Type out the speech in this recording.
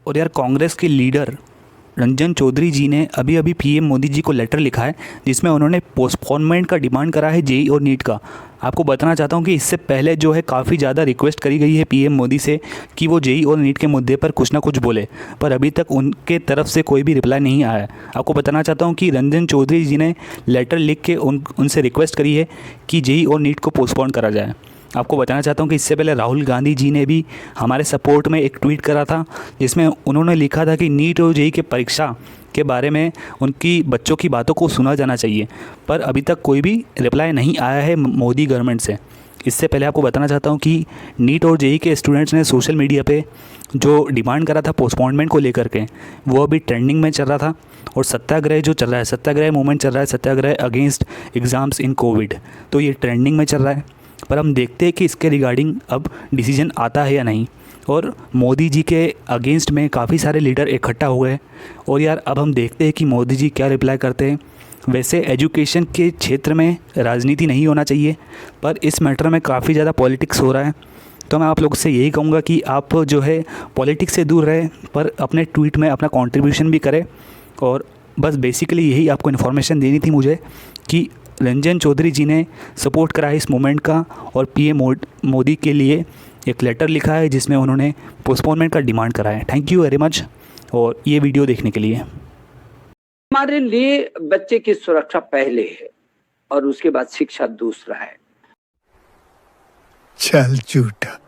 और यार कांग्रेस के लीडर रंजन चौधरी जी ने अभी अभी पीएम मोदी जी को लेटर लिखा है जिसमें उन्होंने पोस्टपोनमेंट का डिमांड करा है जेई और नीट का। आपको बताना चाहता हूँ कि इससे पहले जो है काफ़ी ज़्यादा रिक्वेस्ट करी गई है पीएम मोदी से कि वो जेई और नीट के मुद्दे पर कुछ ना कुछ बोले, पर अभी तक उनके तरफ से कोई भी रिप्लाई नहीं आया है। आपको बताना चाहता हूँ कि रंजन चौधरी जी ने लेटर लिख के उनसे रिक्वेस्ट करी है कि जेई और नीट को पोस्टपोन करा जाए। आपको बताना चाहता हूँ कि इससे पहले राहुल गांधी जी ने भी हमारे सपोर्ट में एक ट्वीट करा था जिसमें उन्होंने लिखा था कि नीट और जेई के परीक्षा के बारे में उनकी बच्चों की बातों को सुना जाना चाहिए, पर अभी तक कोई भी रिप्लाई नहीं आया है मोदी गवर्नमेंट से। इससे पहले आपको बताना चाहता हूँ कि नीट और जेई के स्टूडेंट्स ने सोशल मीडिया पे जो डिमांड करा था पोस्टपोनमेंट को लेकर के, वो अभी ट्रेंडिंग में चल रहा था। और सत्याग्रह जो चल रहा है, सत्याग्रह मूवमेंट चल रहा है, सत्याग्रह अगेंस्ट एग्ज़ाम्स इन कोविड, तो ये ट्रेंडिंग में चल रहा है। पर हम देखते हैं कि इसके रिगार्डिंग अब डिसीजन आता है या नहीं। और मोदी जी के अगेंस्ट में काफ़ी सारे लीडर इकट्ठा हो गए और यार अब हम देखते हैं कि मोदी जी क्या रिप्लाई करते हैं। वैसे एजुकेशन के क्षेत्र में राजनीति नहीं होना चाहिए, पर इस मैटर में काफ़ी ज़्यादा पॉलिटिक्स हो रहा है। तो मैं आप लोग से यही कहूँगा कि आप जो है पॉलिटिक्स से दूर रहें, पर अपने ट्वीट में अपना कंट्रीब्यूशन भी करें। और बस बेसिकली यही आपको इन्फॉर्मेशन देनी थी मुझे कि रंजन चौधरी जी ने सपोर्ट करा है इस मूवमेंट का और पीएम मोदी के लिए एक लेटर लिखा है जिसमें उन्होंने पोस्टपोनमेंट का डिमांड करा है। थैंक यू वेरी मच और ये वीडियो देखने के लिए। हमारे लिए बच्चे की सुरक्षा पहले है और उसके बाद शिक्षा दूसरा है। चल झूठा।